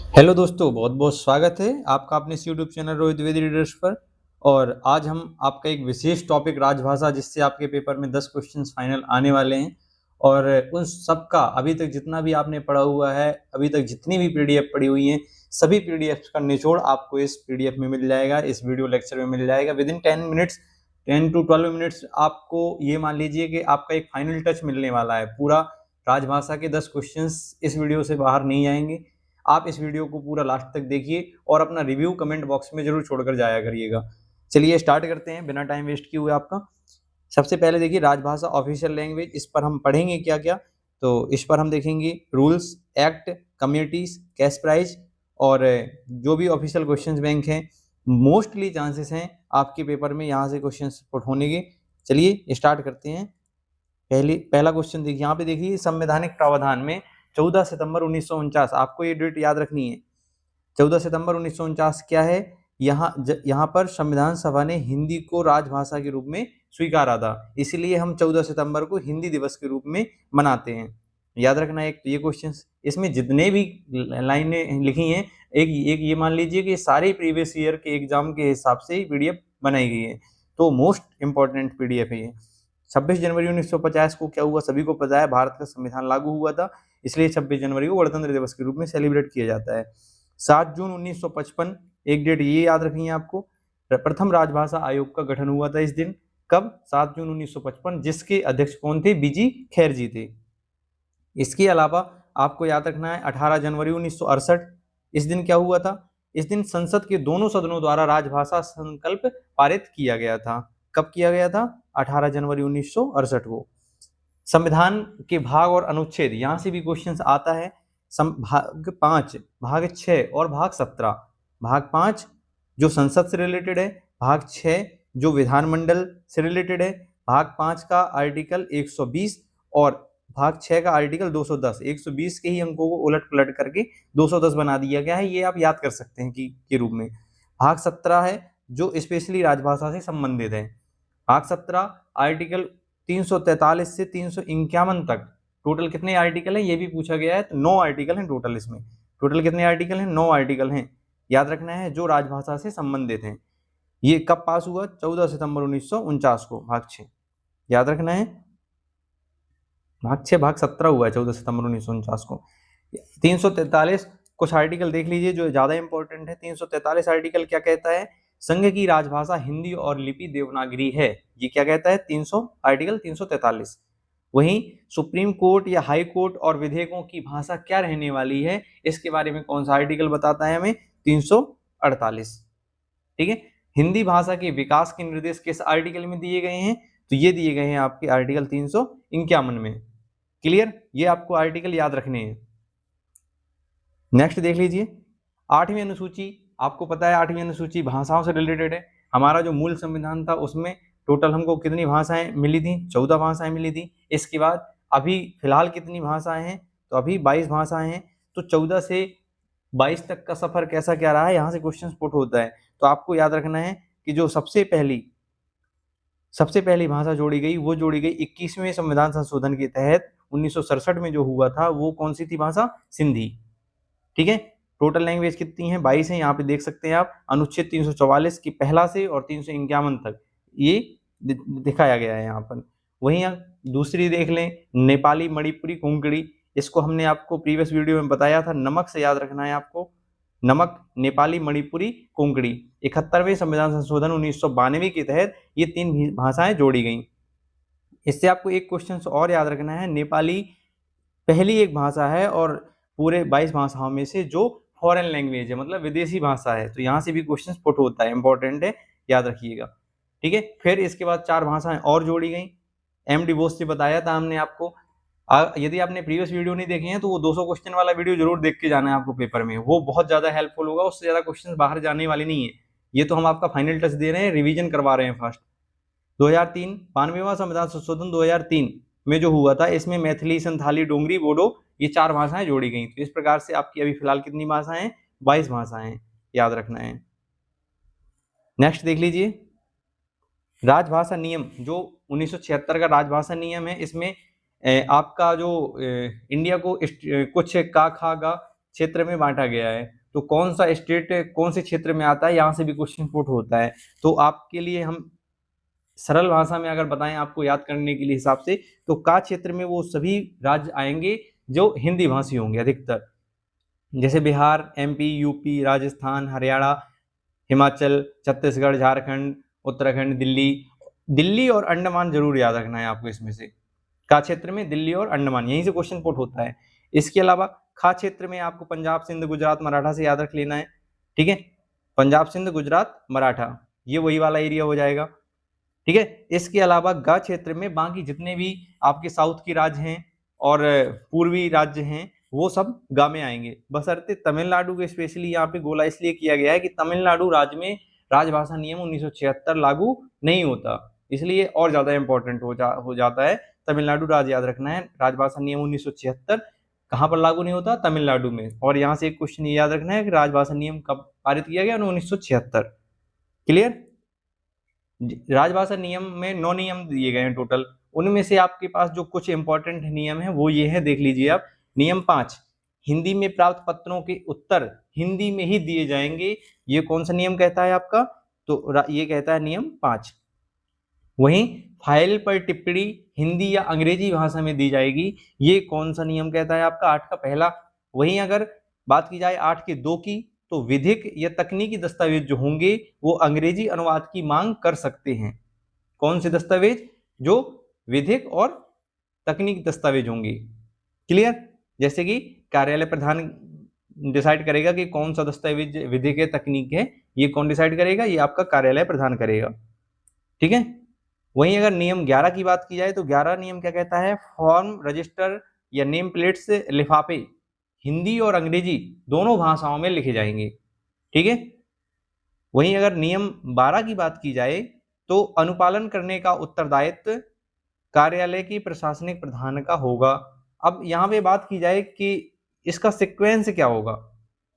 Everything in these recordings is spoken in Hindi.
हेलो दोस्तों, बहुत बहुत स्वागत है आपका अपने इस YouTube channel Rohit Dwivedi readers पर। और आज हम आपका एक विशेष टॉपिक राजभाषा, जिससे आपके पेपर में 10 क्वेश्चंस फाइनल आने वाले हैं। और उन सब का अभी तक जितना भी आपने पढ़ा हुआ है, अभी तक जितनी भी पीडीएफ पड़ी हुई हैं, सभी पीडीएफ का निचोड़ आपको इस पीडीएफ में मिल जाएगा, इस वीडियो लेक्चर में मिल जाएगा। विद इन 10 to 12 मिनट्स आपको ये मान लीजिए कि आपका एक फाइनल टच मिलने वाला है। पूरा राजभाषा के 10 क्वेश्चंस इस वीडियो से बाहर नहीं आएंगे। आप इस वीडियो को पूरा लास्ट तक देखिए और अपना रिव्यू कमेंट बॉक्स में जरूर छोड़कर जाया करिएगा। चलिए स्टार्ट करते हैं बिना टाइम वेस्ट किए हुए आपका। सबसे पहले देखिए राजभाषा ऑफिशियल लैंग्वेज, इस पर हम पढ़ेंगे क्या क्या। तो इस पर हम देखेंगे rules, act, communities, cash prize और जो भी ऑफिशियल क्वेश्चन बैंक हैं। मोस्टली चांसेस हैं आपके पेपर में यहाँ से क्वेश्चन पुट होने के। चलिए स्टार्ट करते हैं। पहला क्वेश्चन देखिए, यहाँ पे देखिए संवैधानिक प्रावधान में 14 सितंबर 1949, आपको ये डेट याद रखनी है। 14 सितंबर 1949 क्या है? यहाँ पर संविधान सभा ने हिंदी को राजभाषा के रूप में स्वीकारा था, इसलिए हम 14 सितंबर को हिंदी दिवस के रूप में मनाते हैं। याद रखना है एक तो ये क्वेश्चन। इसमें जितने भी लाइनें लिखी हैं, एक ये मान लीजिए कि सारे प्रीवियस ईयर के एग्जाम के हिसाब से ही पीडीएफ बनाई गई है, तो मोस्ट इंपॉर्टेंट पीडीएफ है ये। 26 जनवरी 1950 को क्या हुआ? सभी को पता है, भारत का संविधान लागू हुआ था, इसलिए 26 जनवरी को गणतंत्र दिवस के रूप में सेलिब्रेट किया जाता है। 7 जून 1955, एक डेट ये याद रखनी है आपको, प्रथम राजभाषा आयोग का गठन हुआ था इस दिन। कब? 7 जून 1955, जिसके अध्यक्ष कौन थे? बीजी खैर जी थे। इसके अलावा आपको याद रखना है 18 जनवरी 1968, इस दिन क्या हुआ था? इस दिन संसद के दोनों सदनों द्वारा राजभाषा संकल्प पारित किया गया था। कब किया गया था? 18 जनवरी 1968 को। संविधान के भाग और अनुच्छेद, यहां से भी क्वेश्चन आता है। भाग 5, भाग 6 और भाग 17। भाग 5 जो संसद से रिलेटेड है, भाग 6 जो विधानमंडल से रिलेटेड है, भाग 5 का आर्टिकल 120 और भाग 6 का आर्टिकल 210। 120 के ही अंकों को उलट पलट करके 210 बना दिया गया है, ये आप याद कर सकते हैं कि के रूप में। भाग 17 है जो स्पेशली राजभाषा से संबंधित है। भाग 17 आर्टिकल 343 से 351 तक। टोटल कितने आर्टिकल हैं ये भी पूछा गया है, तो 9 आर्टिकल हैं टोटल। इसमें टोटल कितने आर्टिकल हैं? 9 आर्टिकल हैं। याद रखना है जो राजभाषा से संबंधित हैं। ये कब पास हुआ? 14 सितंबर 1949 को, भाग 6। याद रखना है भाग 6, भाग 17 हुआ है 14 सितंबर 1949 को। 343 कुछ आर्टिकल देख लीजिए जो ज्यादा इंपॉर्टेंट है। 343 आर्टिकल क्या कहता है? संघ की राजभाषा हिंदी और लिपि देवनागरी है। ये क्या कहता है? आर्टिकल 343। वहीं सुप्रीम कोर्ट या हाई कोर्ट और विधेयकों की भाषा क्या रहने वाली है, इसके बारे में कौन सा आर्टिकल बताता है हमें? 348। ठीक है। हिंदी भाषा के विकास के निर्देश किस आर्टिकल में दिए गए हैं? तो ये दिए गए हैं आपके आर्टिकल 351 में। क्लियर? ये आपको आर्टिकल याद रखने हैं। नेक्स्ट देख लीजिए 8वीं अनुसूची। आपको पता है 8वीं अनुसूची भाषाओं से रिलेटेड है। हमारा जो मूल संविधान था उसमें टोटल हमको कितनी भाषाएं मिली थी? 14 भाषाएं मिली थी। इसके बाद अभी फिलहाल कितनी भाषाएं हैं? तो अभी 22 भाषाएं हैं। तो 14 से 22 तक का सफर कैसा क्या रहा है, यहाँ से क्वेश्चन पुट होता है। तो आपको याद रखना है कि जो सबसे पहली भाषा जोड़ी गई, वो जोड़ी गई 21वें संविधान संशोधन के तहत 1967 में जो हुआ था, वो कौन सी थी भाषा? सिंधी। ठीक है। टोटल लैंग्वेज कितनी है? 22 है। यहाँ पे देख सकते हैं आप, अनुच्छेद 344 की पहला से और 351 तक ये दिखाया गया है यहाँ पर। वहीं दूसरी देख लें, नेपाली, मणिपुरी, कोंकणी। इसको हमने आपको प्रीवियस वीडियो में बताया था, नमक से याद रखना है आपको। नमक, नेपाली, मणिपुरी, कोंकणी। 71वें संविधान संशोधन 1992 के तहत ये 3 भाषाएं जोड़ी गई। इससे आपको एक क्वेश्चन और याद रखना है, नेपाली पहली एक भाषा है और पूरे 22 भाषाओं में से जो फॉरेन लैंग्वेज है, मतलब विदेशी भाषा है। तो यहाँ से भी क्वेश्चन पुट होता है, इंपॉर्टेंट है, याद रखिएगा। ठीक है। फिर इसके बाद 4 भाषाएं और जोड़ी गई। एमडी बोस से बताया था हमने आपको। यदि आपने प्रीवियस वीडियो नहीं देखे हैं तो वो 200 क्वेश्चन वाला वीडियो जरूर देख के जाना है आपको पेपर में, वो बहुत ज्यादा हेल्पफुल होगा। उससे ज्यादा क्वेश्चन बाहर जाने वाले नहीं है। ये तो हम आपका फाइनल टच दे रहे हैं, रिविजन करवा रहे हैं फर्स्ट। 2003 92वां संविधान संशोधन 2003 में जो हुआ था, इसमें मैथिली, संथाली, डोंगरी, बोडो ये 4 भाषाएं जोड़ी गई। तो इस प्रकार से आपकी अभी फिलहाल कितनी भाषाएं हैं? 22 भाषाएं, याद रखना है। नेक्स्ट देख लीजिए राजभाषा नियम, जो 1976 का राजभाषा नियम है। इसमें आपका जो इंडिया को कुछ का, खा, गा क्षेत्र में बांटा गया है। तो कौन सा स्टेट कौन से क्षेत्र में आता है, यहाँ से भी क्वेश्चन पुट होता है। तो आपके लिए हम सरल भाषा में अगर बताएं आपको याद करने के लिए हिसाब से, तो का क्षेत्र में वो सभी राज्य आएंगे जो हिंदी भाषी होंगे अधिकतर, जैसे बिहार, एमपी, यूपी, राजस्थान, हरियाणा, हिमाचल, छत्तीसगढ़, झारखंड, उत्तराखंड, दिल्ली और अंडमान जरूर याद रखना है आपको। इसमें से का क्षेत्र में दिल्ली और अंडमान, यहीं से क्वेश्चन पुट होता है। इसके अलावा खा क्षेत्र में आपको पंजाब, सिंध, गुजरात, मराठा से याद रख लेना है। ठीक है, पंजाब, सिंध, गुजरात, मराठा, ये वही वाला एरिया हो जाएगा। ठीक है, इसके अलावा गा क्षेत्र में बाकी जितने भी आपके साउथ के राज्य हैं और पूर्वी राज्य हैं वो सब गा में आएंगे, बशर्ते तमिलनाडु को स्पेशली यहाँ पे गोला इसलिए किया गया है कि तमिलनाडु राज्य में राजभाषा नियम 1976 लागू नहीं होता, इसलिए और ज्यादा इंपॉर्टेंट हो जाता है। तमिलनाडु राज्य याद रखना है, राजभाषा नियम 1976 कहाँ पर लागू नहीं होता, तमिलनाडु में। और यहाँ से एक क्वेश्चन ये याद रखना है कि राजभाषा नियम कब पारित किया गया, 1976। क्लियर? राजभाषा नियम में 9 नियम दिए गए हैं टोटल, उनमें से आपके पास जो कुछ इंपॉर्टेंट नियम है वो ये है, देख लीजिए आप। नियम 5, हिंदी में प्राप्त पत्रों के उत्तर हिंदी में ही दिए जाएंगे। ये कौन सा नियम कहता है आपका, तो ये कहता है नियम 5। वहीं फाइल पर टिप्पणी हिंदी या अंग्रेजी भाषा में दी जाएगी, ये कौन सा नियम कहता है आपका, 8 का पहला। वहीं अगर बात की जाए 8 के 2 की, तो विधिक या तकनीकी दस्तावेज जो होंगे वो अंग्रेजी अनुवाद की मांग कर सकते हैं। कौन से दस्तावेज, जो विधिक और तकनीकी दस्तावेज होंगे। क्लियर? जैसे कि कार्यालय प्रधान डिसाइड करेगा कि कौन सा दस्तावेज विधिक है, तकनीक है, ये कौन डिसाइड करेगा, ये आपका कार्यालय प्रधान करेगा। ठीक है, वहीं अगर नियम 11 की बात की जाए तो 11 नियम क्या कहता है, फॉर्म, रजिस्टर या नेम प्लेट्स, लिफाफे हिंदी और अंग्रेजी दोनों भाषाओं में लिखे जाएंगे। ठीक है, वहीं अगर नियम 12 की बात की जाए तो अनुपालन करने का उत्तरदायित्व कार्यालय की प्रशासनिक प्रधान का होगा। अब यहाँ पे बात की जाए कि इसका सीक्वेंस क्या होगा,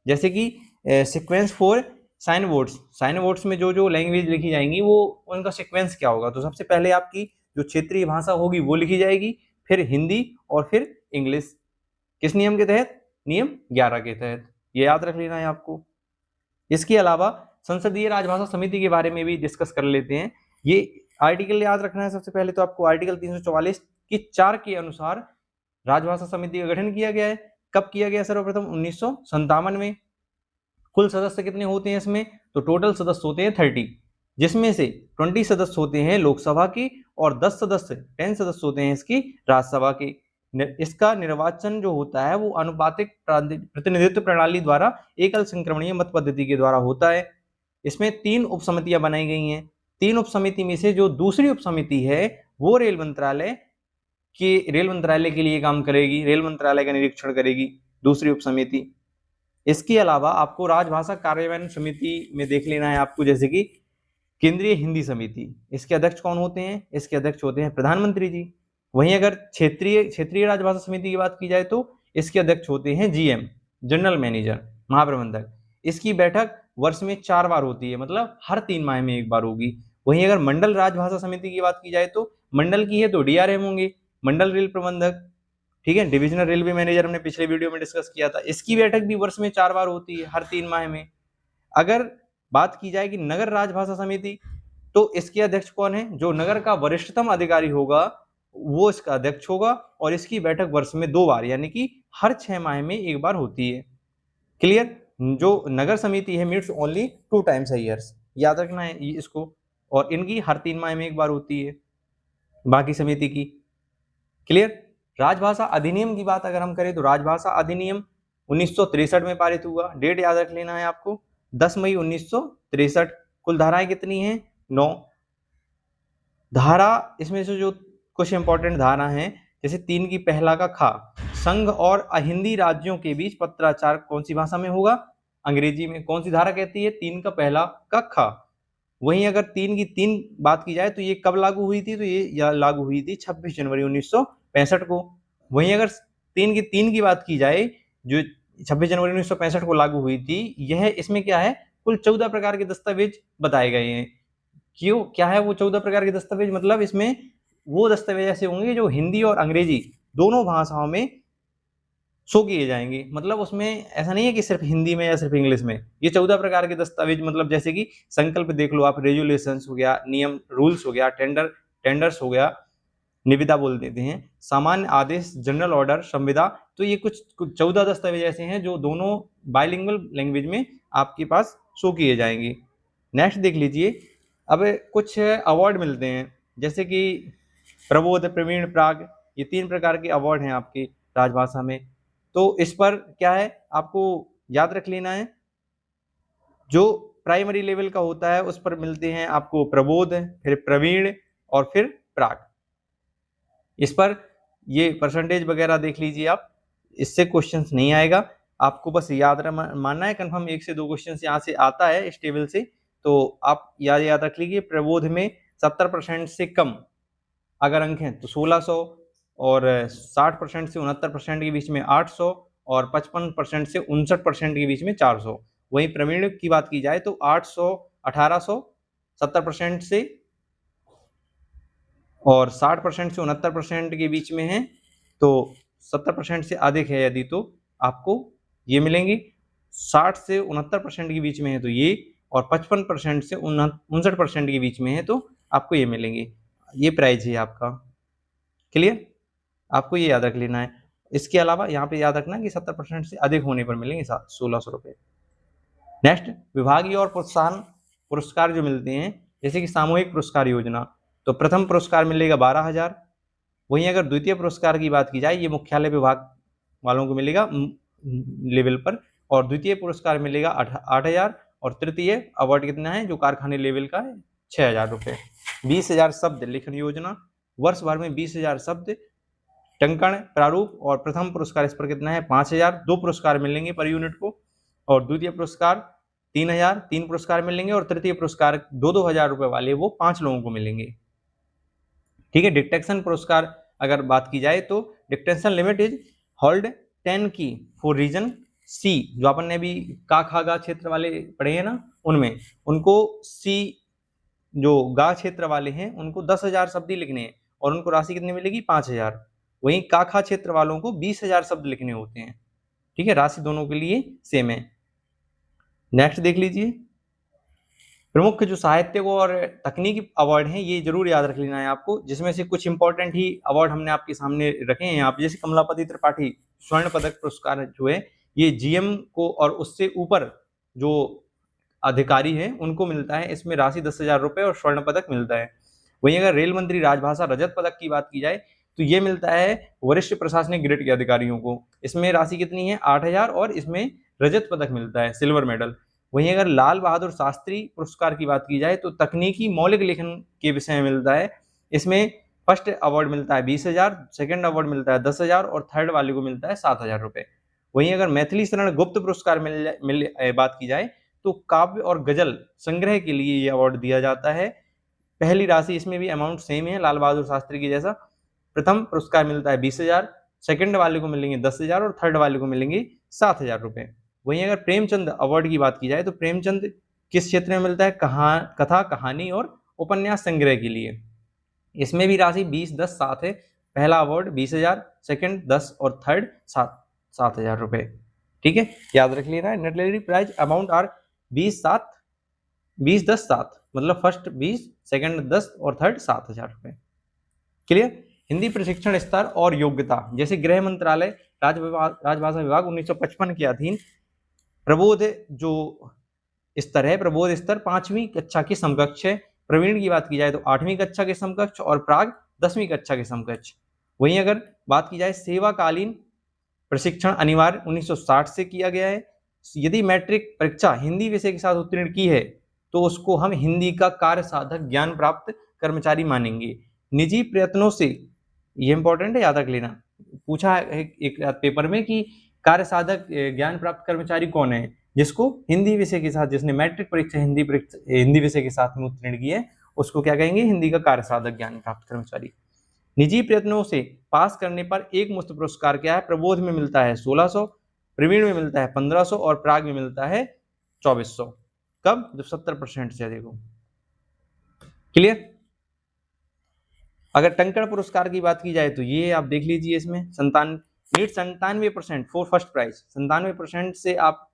जैसे कि सीक्वेंस फॉर साइन बोर्ड्स में जो लैंग्वेज लिखी जाएंगी वो उनका सीक्वेंस क्या होगा, तो सबसे पहले आपकी जो क्षेत्रीय भाषा होगी वो लिखी जाएगी, फिर हिंदी और फिर इंग्लिश। किस नियम के तहत, नियम 11 के तहत, ये याद रख लेना है आपको। इसके अलावा संसदीय राजभाषा समिति के बारे में भी डिस्कस कर लेते हैं। ये आर्टिकल याद रखना है सबसे पहले तो आपको, आर्टिकल 344 की 4 के अनुसार राजभाषा समिति का गठन किया गया है। कब किया गया, सर्वप्रथम 1957 में। कुल सदस्य कितने होते हैं इसमें, तो टोटल सदस्य होते हैं 30, जिसमें से 20 सदस्य होते हैं लोकसभा की और 10 सदस्य होते हैं इसकी राज्यसभा के। इसका निर्वाचन जो होता है वो अनुपातिक प्रतिनिधित्व प्रणाली द्वारा एकल संक्रमणीय मत पद्धति के द्वारा होता है। इसमें 3 उपसमितियां बनाई गई हैं। 3 उपसमिति में से जो दूसरी उपसमिति है वो रेल मंत्रालय के लिए काम करेगी, रेल मंत्रालय का निरीक्षण करेगी दूसरी उपसमिति। इसके अलावा आपको राजभाषा कार्यान्वयन समिति में देख लेना है आपको, जैसे कि केंद्रीय हिंदी समिति, इसके अध्यक्ष कौन होते हैं, इसके अध्यक्ष होते हैं प्रधानमंत्री जी। वहीं अगर क्षेत्रीय राजभाषा समिति की बात की जाए तो इसके अध्यक्ष होते हैं जीएम, जनरल मैनेजर, महाप्रबंधक। इसकी बैठक वर्ष में 4 बार होती है, मतलब हर 3 माह में 1 बार होगी। वहीं अगर मंडल राजभाषा समिति की बात की जाए तो मंडल की है तो डीआरएम होंगे, मंडल रेल प्रबंधक। ठीक है, डिविजनल रेलवे मैनेजर हमने पिछले वीडियो में डिस्कस किया था। इसकी बैठक भी वर्ष में 4 बार होती है, हर 3 माह में। अगर बात की जाए कि नगर राजभाषा समिति, तो इसके अध्यक्ष कौन है, जो नगर का वरिष्ठतम अधिकारी होगा वो इसका अध्यक्ष होगा, और इसकी बैठक वर्ष में 2 बार यानी कि हर 6 माह में 1 बार होती है। क्लियर? जो नगर समिति है meets only 2 times a year, याद रखना है इसको, और इनकी हर 3 माह में 1 बार होती है बाकी समिति की। क्लियर? राजभाषा अधिनियम की बात अगर हम करें तो राजभाषा अधिनियम 1963 में पारित हुआ। डेट याद रख लेना है आपको, 10 मई 1963। कुल धाराएं कितनी हैं, 9 धारा। इसमें से जो कुछ इंपॉर्टेंट धारा हैं, जैसे 3 की पहला का खा, संघ और अहिंदी राज्यों के बीच पत्राचार कौन सी भाषा में होगा, अंग्रेजी में। कौन सी धारा कहती है, 3 का पहला का खा। वहीं अगर 3 की 3 बात की जाए तो ये कब लागू हुई थी, तो ये लागू हुई थी 26 जनवरी 1965 को। वहीं अगर 3 की 3 की बात की जाए जो 26 जनवरी 1965 को लागू हुई थी, यह इसमें क्या है, कुल 14 प्रकार के दस्तावेज बताए गए हैं। क्यों, क्या है वो 14 प्रकार के दस्तावेज, मतलब इसमें वो दस्तावेज ऐसे होंगे जो हिंदी और अंग्रेजी दोनों भाषाओं में शो किए जाएंगे। मतलब उसमें ऐसा नहीं है कि सिर्फ हिंदी में या सिर्फ इंग्लिश में, ये 14 प्रकार के दस्तावेज, मतलब जैसे कि संकल्प देख लो आप, रेजुलेशंस हो गया, नियम रूल्स हो गया, टेंडर्स हो गया, निविदा बोल देते हैं, सामान्य आदेश, जनरल ऑर्डर, संविदा। तो ये कुछ 14 दस्तावेज ऐसे हैं जो दोनों बाइलिंगुअल लैंग्वेज में आपके पास शो किए जाएंगे। नेक्स्ट देख लीजिए, अब कुछ अवार्ड मिलते हैं, जैसे कि प्रबोध, प्रवीण, प्राग, ये 3 प्रकार के अवार्ड हैं आपकी राजभाषा में। तो इस पर क्या है, आपको याद रख लेना है, जो प्राइमरी लेवल का होता है उस पर मिलते हैं आपको प्रबोध, फिर प्रवीण और फिर प्राग। इस पर ये परसेंटेज वगैरह देख लीजिए आप, इससे क्वेश्चन नहीं आएगा, आपको बस याद मानना है, कंफर्म 1 से 2 क्वेश्चन यहाँ से आता है इस टेबल से। तो आप याद रख लीजिए, प्रबोध में 70% से कम अगर अंक हैं तो 1600, और 60% से 69% के बीच में 800, और 55% से 59% के बीच में 400। वहीं प्रवीण की बात की जाए तो 800, 1800, 70% से और 60% से 69% के बीच में है, तो 70% से अधिक है यदि तो आपको ये मिलेंगे, 60 से 69% के बीच में है तो ये, और 55% से 59% के बीच में है तो आपको ये मिलेंगे। ये प्राइज है आपका, क्लियर, आपको ये याद रख लेना है। इसके अलावा यहाँ पे याद रखना कि 70% से अधिक होने पर मिलेंगे 1600 रुपये। नेक्स्ट, विभागीय और प्रोत्साहन पुरस्कार जो मिलते हैं, जैसे कि सामूहिक पुरस्कार योजना, तो प्रथम पुरस्कार मिलेगा 12,000। वहीं अगर द्वितीय पुरस्कार की बात की जाए, ये मुख्यालय विभाग वालों को मिलेगा लेवल पर, और द्वितीय पुरस्कार मिलेगा 8,000, और तृतीय अवार्ड कितना है जो कारखाने लेवल का है, 6,000 रुपये। 20,000 शब्द लेखन योजना, वर्ष भर में 20,000 शब्द टंकण प्रारूप, और प्रथम पुरस्कार इस पर कितना है 5,000, 2 पुरस्कार मिलेंगे पर यूनिट को, और द्वितीय पुरस्कार 3,000, 3 पुरस्कार मिलेंगे, और तृतीय पुरस्कार 2-2 हजार रुपए वाले वो 5 लोगों को मिलेंगे। ठीक है, डिक्टेशन पुरस्कार अगर बात की जाए तो डिक्टेशन लिमिट इज होल्ड 10 की फॉर रीजन सी, जो अपन ने अभी का खा गा क्षेत्र वाले पढ़े हैं ना, उनमें उनको सी जो गा क्षेत्र वाले हैं उनको 10,000 शब्द ही लिखने हैं, और उनको राशि कितनी मिलेगी 5,000। वहीं का खा क्षेत्र वालों को 20,000 शब्द लिखने होते हैं। ठीक है, राशि दोनों के लिए सेम है। नेक्स्ट देख लीजिए, प्रमुख जो साहित्यिक और तकनीकी अवार्ड हैं, ये जरूर याद रख लेना है आपको, जिसमें से कुछ इंपॉर्टेंट ही अवार्ड हमने आपके सामने रखे हैं यहाँ पे, जैसे कमलापति त्रिपाठी स्वर्ण पदक पुरस्कार जो है, ये जीएम को और उससे ऊपर जो अधिकारी हैं उनको मिलता है, इसमें राशि 10,000 रुपये और स्वर्ण पदक मिलता है। वहीं अगर रेल मंत्री राजभाषा रजत पदक की बात की जाए तो ये मिलता है वरिष्ठ प्रशासनिक ग्रेड के अधिकारियों को, इसमें राशि कितनी है 8,000, और इसमें रजत पदक मिलता है, सिल्वर मेडल। वहीं अगर लाल बहादुर शास्त्री पुरस्कार की बात की जाए तो तकनीकी मौलिक लेखन के विषय में मिलता है, इसमें फर्स्ट अवार्ड मिलता है 20,000, सेकंड अवार्ड मिलता है 10,000, और थर्ड वाले को मिलता है 7,000 रुपये। वहीं अगर मैथिली शरण गुप्त पुरस्कार बात की जाए तो काव्य और गजल संग्रह के लिए ये अवार्ड दिया जाता है। पहली राशि इसमें भी अमाउंट सेम है लाल बहादुर शास्त्री की जैसा, प्रथम पुरस्कार मिलता है 20,000, सेकंड वाले को मिलेंगे 10,000, और थर्ड वाले को मिलेंगे 7,000 रुपये। वहीं अगर प्रेमचंद अवार्ड की बात की जाए तो प्रेमचंद किस क्षेत्र में मिलता है, कथा, कहानी और उपन्यास संग्रह के लिए, इसमें भी राशि 20, 10, 7 है। पहला अवार्ड 20,000, सेकंड 10 और थर्ड 7,000 रुपये। ठीक है, याद रख लेना है। नेट प्राइज अमाउंट आर 20, 7, 20, 10, 7, मतलब फर्स्ट 20, सेकंड 10 और थर्ड 7,000 रुपये। क्लियर। हिंदी प्रशिक्षण स्तर और योग्यता, जैसे गृह मंत्रालय राजभाषा विभाग 1955 के अधीन प्रबोध जो स्तर है, प्रबोध स्तर 5वीं कक्षा के समकक्ष है। प्रवीण की बात की जाए तो 8वीं कक्षा के समकक्ष, और प्राग 10वीं कक्षा के समकक्ष। वहीं अगर बात की जाए सेवाकालीन प्रशिक्षण अनिवार्य 1960 से किया गया है। यदि मैट्रिक परीक्षा हिंदी विषय के साथ उत्तीर्ण की है तो उसको हम हिंदी का कार्य साधक ज्ञान प्राप्त कर्मचारी मानेंगे। निजी प्रयत्नों से, ये इंपॉर्टेंट है, याद रख लेना, पूछा है एक पेपर में कि कार्य साधक ज्ञान प्राप्त कर्मचारी कौन है, जिसको हिंदी विषय के साथ, जिसने मैट्रिक परीक्षा हिंदी विषय के साथ में उत्तीर्ण की है, उसको क्या कहेंगे, हिंदी का कार्य साधक ज्ञान प्राप्त कर्मचारी। निजी प्रयत्नों से पास करने पर एक मुफ्त पुरस्कार क्या है, प्रबोध में मिलता है 1600, प्रवीण में मिलता है 1500, और प्राग में मिलता है 2400। कब, जब 70% से अधिक हो। क्लियर। अगर टंकण पुरस्कार की बात की जाए तो ये आप देख लीजिए, इसमें नीड 97% फॉर फर्स्ट प्राइज। 97% से आप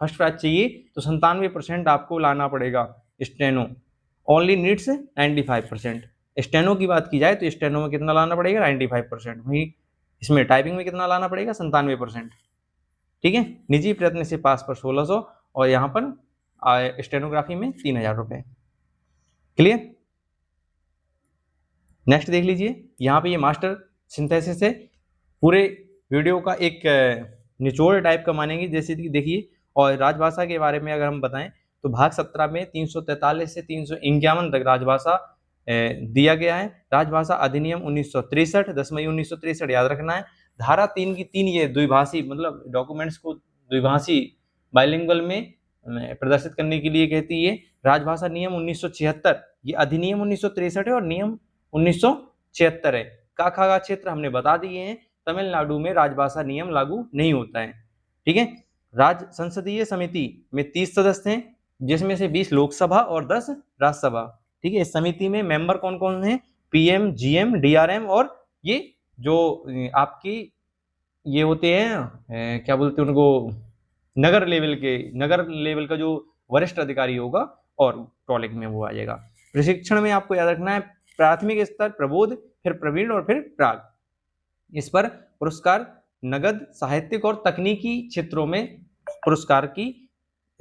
फर्स्ट प्राइज चाहिए तो 97% आपको लाना पड़ेगा। Steno only needs 95%। स्टेनो की बात की जाए तो स्टेनो में कितना लाना पड़ेगा 95%, वहीं इसमें टाइपिंग में कितना लाना पड़ेगा 97%। ठीक है, निजी प्रयत्न से पास पर 1600 और यहाँ पर स्टेनोग्राफी में 3000 रुपये। क्लियर। नेक्स्ट देख लीजिए, यहाँ पे ये मास्टर सिंथेसिस है, पूरे वीडियो का एक निचोड़ टाइप का मानेंगे जैसे कि देखिए। और राजभाषा के बारे में अगर हम बताएं तो भाग 17 में 343 से 351 तक राजभाषा दिया गया है। राजभाषा अधिनियम 1963, 10 मई 1963 याद रखना है। धारा 3 की 3 ये द्विभाषी मतलब डॉक्यूमेंट्स को द्विभाषी बाइलिंगुअल में प्रदर्शित करने के लिए कहती है। राजभाषा नियम 1976, ये अधिनियम 1963 है और नियम 1976 है। काखा क्षेत्र हमने बता दिए हैं, तमिलनाडु में राजभाषा नियम लागू नहीं होता है। ठीक है, राज्य संसदीय समिति में 30 सदस्य हैं, जिसमें से 20 लोकसभा और 10 राज्यसभा। ठीक है, इस समिति में मेंबर कौन कौन हैं? पीएम, जीएम, डीआरएम और ये जो आपकी ये होते हैं क्या बोलते हैं उनको, नगर लेवल का जो वरिष्ठ अधिकारी होगा और टॉलिक में वो आ जाएगा। प्रशिक्षण में आपको याद रखना है प्राथमिक स्तर, प्रबोध, फिर प्रवीण और फिर प्राग। इस पर पुरस्कार नगद, साहित्यिक और तकनीकी क्षेत्रों में पुरस्कार की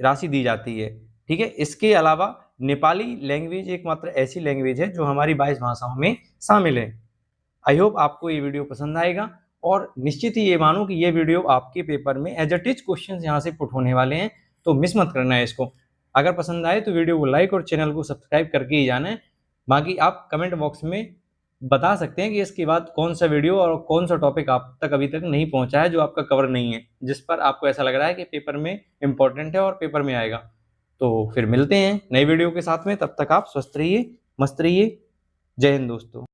राशि दी जाती है। ठीक है, इसके अलावा नेपाली लैंग्वेज एकमात्र ऐसी लैंग्वेज है जो हमारी 22 भाषाओं में शामिल है। आई होप आपको ये वीडियो पसंद आएगा और निश्चित ही ये मानो कि ये वीडियो आपके पेपर में एज अ टिच क्वेश्चन यहाँ से पुट होने वाले हैं, तो मिस मत करना है इसको। अगर पसंद आए तो वीडियो को लाइक और चैनल को सब्सक्राइब करके ही जाना है। बाकी आप कमेंट बॉक्स में बता सकते हैं कि इसके बाद कौन सा वीडियो और कौन सा टॉपिक आप तक अभी तक नहीं पहुंचा है, जो आपका कवर नहीं है, जिस पर आपको ऐसा लग रहा है कि पेपर में इंपॉर्टेंट है और पेपर में आएगा। तो फिर मिलते हैं नई वीडियो के साथ में, तब तक आप स्वस्थ रहिए, मस्त रहिए। जय हिंद दोस्तों।